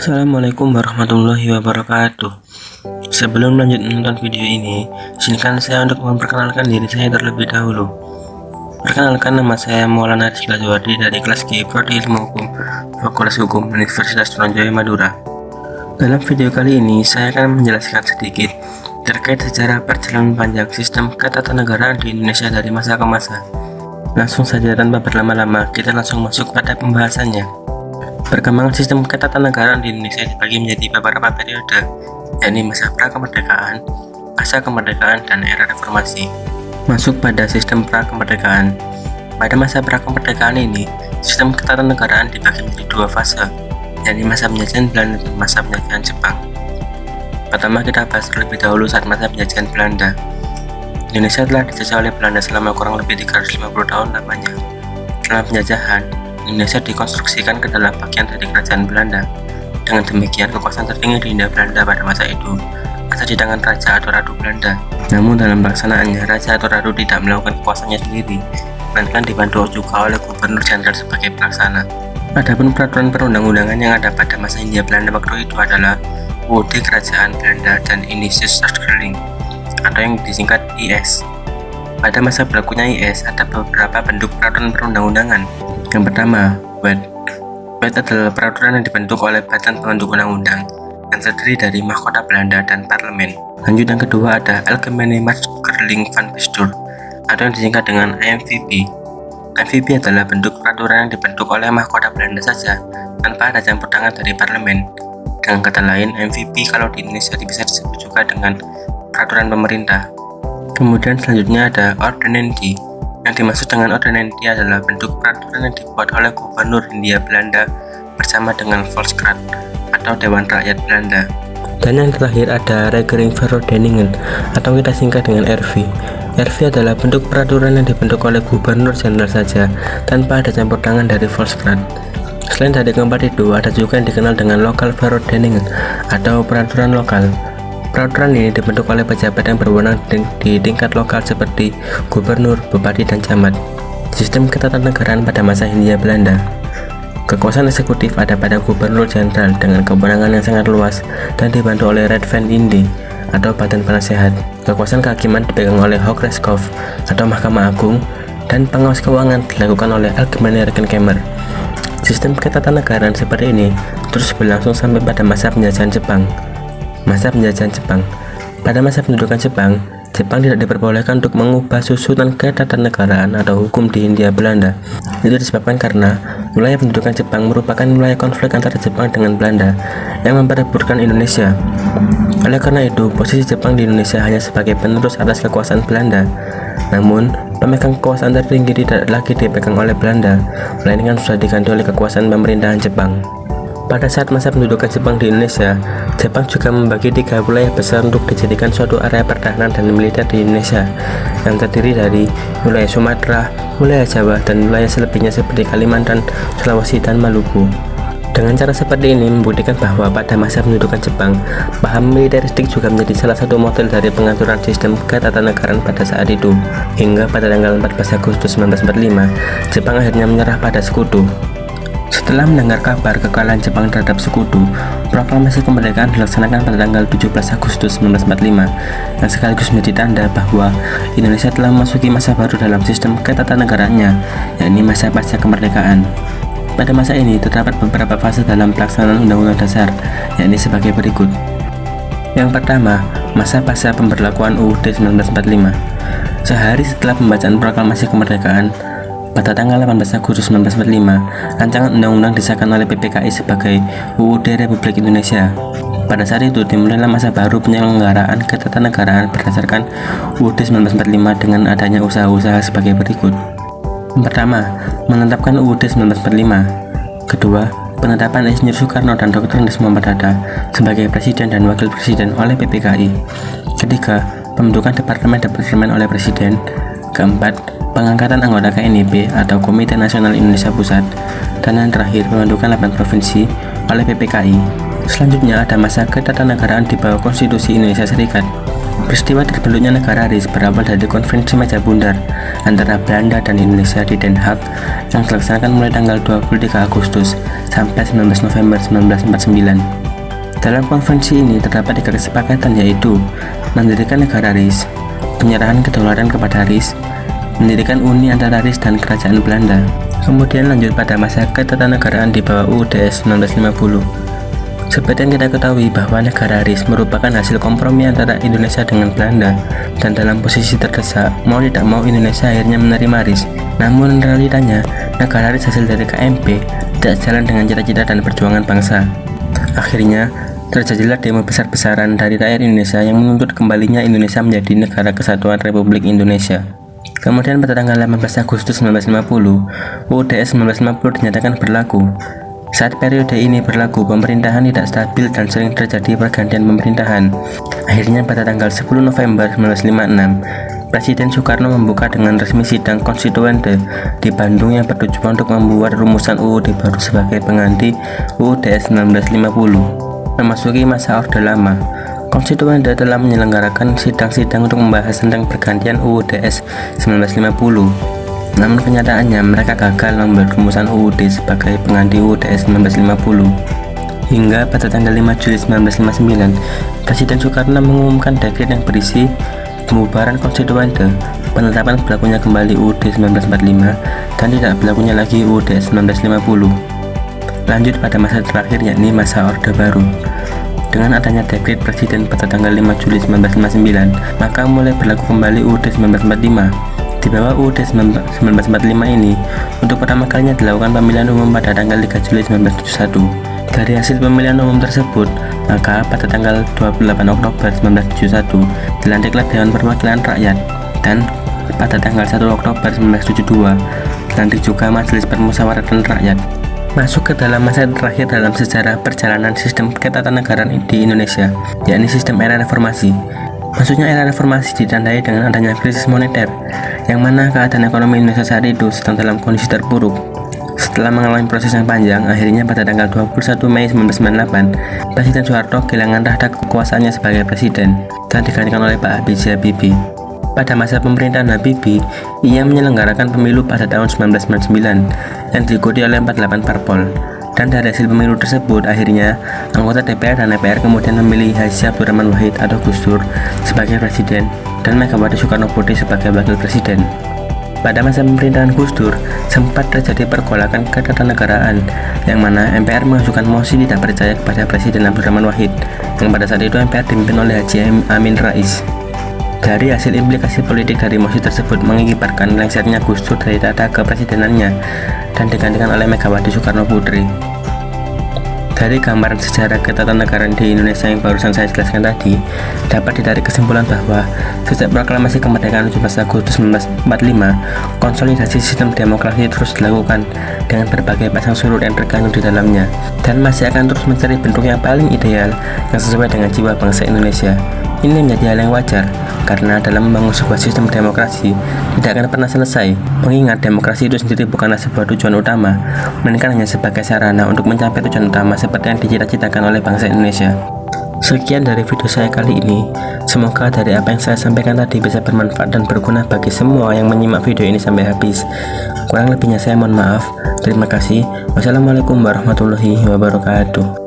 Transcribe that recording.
Assalamualaikum warahmatullahi wabarakatuh. Sebelum lanjut menonton video ini, izinkan saya untuk memperkenalkan diri saya terlebih dahulu. Perkenalkan, nama saya Maulana Rizky Lajuardi dari kelas G Prodi Ilmu Hukum Fakultas Hukum Universitas Trunojoyo Madura. Dalam video kali ini, saya akan menjelaskan sedikit terkait sejarah perjalanan panjang sistem ketatanegaraan di Indonesia dari masa ke masa. Langsung saja tanpa berlama-lama, kita langsung masuk pada pembahasannya. Perkembangan sistem ketatanegaraan di Indonesia dibagi menjadi beberapa periode, yakni masa pra-kemerdekaan, pasca kemerdekaan, dan era reformasi. Masuk pada sistem pra-kemerdekaan. Pada masa pra-kemerdekaan ini, sistem ketatanegaraan dibagi menjadi dua fase, yakni masa penjajahan Belanda dan masa penjajahan Jepang. Pertama, kita bahas terlebih dahulu saat masa penjajahan Belanda. Indonesia telah dijajah oleh Belanda selama kurang lebih 350 tahun lamanya. Setelah penjajahan, Indonesia dikonstruksikan ke dalam bagian dari kerajaan Belanda. Dengan demikian, kekuasaan tertinggi di Hindia Belanda pada masa itu ada di tangan Raja atau Ratu Belanda. Namun dalam pelaksanaannya, Raja atau Ratu tidak melakukan kekuasaannya sendiri, melainkan dibantu juga oleh Gubernur Jenderal sebagai pelaksana. Adapun peraturan perundang-undangan yang ada pada masa Hindia Belanda waktu itu adalah UUD Kerajaan Belanda dan Indische Staatskleding, atau yang disingkat IS. Pada masa berlakunya IS, ada beberapa bentuk peraturan perundang-undangan. Yang pertama, Wet. Wet adalah peraturan yang dibentuk oleh Badan Pembentuk Undang-Undang yang terdiri dari Mahkota Belanda dan Parlemen. Lanjut, yang kedua ada Algemene Maatkenning van Bestuur, atau yang disingkat dengan AMVB. AMVB adalah bentuk peraturan yang dibentuk oleh Mahkota Belanda saja, tanpa ada campur tangan dari Parlemen. Dengan kata lain, AMVB kalau di Indonesia bisa disebut juga dengan peraturan pemerintah. Kemudian selanjutnya ada Ordonnantie. Yang dimaksud dengan Ordonnantie adalah bentuk peraturan yang dibuat oleh Gubernur Hindia Belanda bersama dengan Volksraad atau Dewan Rakyat Belanda. Dan yang terakhir ada Regeringsverordeningen atau kita singkat dengan RV. RV adalah bentuk peraturan yang dibentuk oleh Gubernur Jenderal saja tanpa ada campur tangan dari Volksraad. Selain dari keempat itu, ada juga yang dikenal dengan Lokal Verordeningen atau peraturan lokal. Peraturan ini dibentuk oleh pejabat yang berwenang di tingkat lokal seperti gubernur, bupati, dan camat. Sistem ketatanegaraan pada masa Hindia Belanda. Kekuasaan eksekutif ada pada gubernur jenderal dengan kewenangan yang sangat luas dan dibantu oleh Raad van Inde atau Badan Penasehat. Kekuasaan kehakiman dipegang oleh Hooggerechtshof atau Mahkamah Agung, dan pengawas keuangan dilakukan oleh Algemene Rekenkamer. Sistem ketatanegaraan seperti ini terus berlangsung sampai pada masa penjajahan Jepang. Masa penjajahan Jepang. Pada masa pendudukan Jepang, Jepang tidak diperbolehkan untuk mengubah susunan ketatanegaraan atau hukum di Hindia Belanda. Itu disebabkan karena wilayah pendudukan Jepang merupakan wilayah konflik antara Jepang dengan Belanda yang memperebutkan Indonesia. Oleh karena itu, posisi Jepang di Indonesia hanya sebagai penerus atas kekuasaan Belanda. Namun, pemegang kekuasaan tertinggi tidak lagi dipegang oleh Belanda, melainkan sudah diganti oleh kekuasaan pemerintahan Jepang. Pada saat masa pendudukan Jepang di Indonesia, Jepang juga membagi 3 wilayah besar untuk dijadikan suatu area pertahanan dan militer di Indonesia, yang terdiri dari wilayah Sumatera, wilayah Jawa, dan wilayah selebihnya seperti Kalimantan, Sulawesi, dan Maluku. Dengan cara seperti ini membuktikan bahwa pada masa pendudukan Jepang, paham militeristik juga menjadi salah satu model dari pengaturan sistem ketatanegaraan pada saat itu. Hingga pada tanggal 14 Agustus 1945, Jepang akhirnya menyerah pada Sekutu. Setelah mendengar kabar kekalahan Jepang terhadap Sekutu, proklamasi kemerdekaan dilaksanakan pada tanggal 17 Agustus 1945, yang sekaligus menjadi tanda bahwa Indonesia telah memasuki masa baru dalam sistem ketatanegaraannya, yakni masa pasca kemerdekaan. Pada masa ini terdapat beberapa fase dalam pelaksanaan Undang-Undang Dasar, yakni sebagai berikut. Yang pertama, masa pasca pemberlakuan UUD 1945. Sehari setelah pembacaan proklamasi kemerdekaan, pada tanggal 18 Agustus 1945, rancangan undang-undang disahkan oleh PPKI sebagai UUD Republik Indonesia. Pada saat itu dimulailah masa baru penyelenggaraan ketatanegaraan berdasarkan UUD 1945 dengan adanya usaha-usaha sebagai berikut. Yang pertama, menetapkan UUD 1945. Kedua, penetapan Insinyur Soekarno dan Dr. Andes Muhammad Hatta sebagai Presiden dan Wakil Presiden oleh PPKI. Ketiga, pembentukan departemen-departemen oleh Presiden. Keempat, pengangkatan anggota KNIP atau Komite Nasional Indonesia Pusat. Dan yang terakhir, pembentukan 8 provinsi oleh PPKI. Selanjutnya ada masa ketatanegaraan di bawah Konstitusi Indonesia Serikat. Peristiwa terbentuknya negara RIS berawal dari konferensi meja bundar antara Belanda dan Indonesia di Den Haag yang dilaksanakan mulai tanggal 23 Agustus sampai 19 November 1949. Dalam konferensi ini terdapat 3 kesepakatan, yaitu mendirikan negara RIS, penyerahan kedaulatan kepada RIS, mendirikan uni antara RIS dan kerajaan Belanda. Kemudian lanjut pada masa ketatanegaraan di bawah UUD 1950. Seperti yang kita ketahui bahwa negara RIS merupakan hasil kompromi antara Indonesia dengan Belanda, dan dalam posisi terdesak, mau tidak mau Indonesia akhirnya menerima RIS. Namun realitanya, negara RIS hasil dari KMP tidak sejalan dengan cita-cita dan perjuangan bangsa. Akhirnya, terjadilah demo besar-besaran dari rakyat Indonesia yang menuntut kembalinya Indonesia menjadi negara kesatuan Republik Indonesia. Kemudian pada tanggal 18 Agustus 1950, UUD 1950 dinyatakan berlaku. Saat periode ini berlaku, pemerintahan tidak stabil dan sering terjadi pergantian pemerintahan. Akhirnya pada tanggal 10 November 1956, Presiden Soekarno membuka dengan resmi sidang konstituente di Bandung yang bertujuan untuk membuat rumusan UUD baru sebagai pengganti UUD 1950. Memasuki masa Orde Lama, konstituente telah menyelenggarakan sidang-sidang untuk membahas tentang pergantian UUD 1950. Namun kenyataannya mereka gagal membuat rumusan UUD sebagai pengganti UUD 1950. Hingga pada tanggal 5 Juli 1959, Presiden Soekarno mengumumkan dekret yang berisi pembubaran konstituente, penetapan berlakunya kembali UUD 1945, dan tidak berlakunya lagi UUD 1950. Lanjut pada masa terakhir, yakni masa Orde Baru. Dengan adanya dekret Presiden pada tanggal 5 Juli 1959, maka mulai berlaku kembali UUD 1945. Di bawah UUD 1945 ini, untuk pertama kalinya dilakukan pemilihan umum pada tanggal 3 Juli 1971. Dari hasil pemilihan umum tersebut, maka pada tanggal 28 Oktober 1971 dilantiklah Dewan Perwakilan Rakyat, dan pada tanggal 1 Oktober 1972 dilantik juga Majelis Permusyawaratan Rakyat. Masuk ke dalam masa terakhir dalam sejarah perjalanan sistem ketatanegaraan di Indonesia, yakni sistem era reformasi. Maksudnya era reformasi ditandai dengan adanya krisis moneter, yang mana keadaan ekonomi Indonesia saat itu sedang dalam kondisi terpuruk. Setelah mengalami proses yang panjang, akhirnya pada tanggal 21 Mei 1998, Presiden Soeharto kehilangan tahta kekuasaannya sebagai presiden dan digantikan oleh Pak B.J. Habibie. Pada masa pemerintahan Habibie, ia menyelenggarakan pemilu pada tahun 1999 yang diikuti oleh 48 parpol. Dan dari hasil pemilu tersebut, akhirnya anggota DPR dan MPR kemudian memilih Haji Abdurrahman Wahid atau Gus Dur sebagai presiden dan Megawati Soekarno Putri sebagai wakil presiden. Pada masa pemerintahan Gus Dur, sempat terjadi pergolakan ketatanegaraan, yang mana MPR mengajukan mosi tidak percaya kepada Presiden Abdurrahman Wahid, yang pada saat itu MPR dipimpin oleh Haji Amin Rais. Dari hasil implikasi politik dari mosi tersebut mengakibatkan lengsernya Gus Dur dari tahta kepresidenannya dan digantikan oleh Megawati Soekarno Putri. Dari gambaran sejarah ketatanegaraan di Indonesia yang barusan saya jelaskan tadi, dapat ditarik kesimpulan bahwa sejak proklamasi kemerdekaan 17 Agustus 1945, konsolidasi sistem demokrasi terus dilakukan dengan berbagai pasang surut yang terkandung di dalamnya, dan masih akan terus mencari bentuk yang paling ideal yang sesuai dengan jiwa bangsa Indonesia. Ini menjadi hal yang wajar, karena dalam membangun sebuah sistem demokrasi tidak akan pernah selesai, mengingat demokrasi itu sendiri bukanlah sebuah tujuan utama, melainkan hanya sebagai sarana untuk mencapai tujuan utama seperti yang dicita-citakan oleh bangsa Indonesia. Sekian dari video saya kali ini. Semoga dari apa yang saya sampaikan tadi bisa bermanfaat dan berguna bagi semua yang menyimak video ini sampai habis. Kurang lebihnya saya mohon maaf. Terima kasih. Wassalamualaikum warahmatullahi wabarakatuh.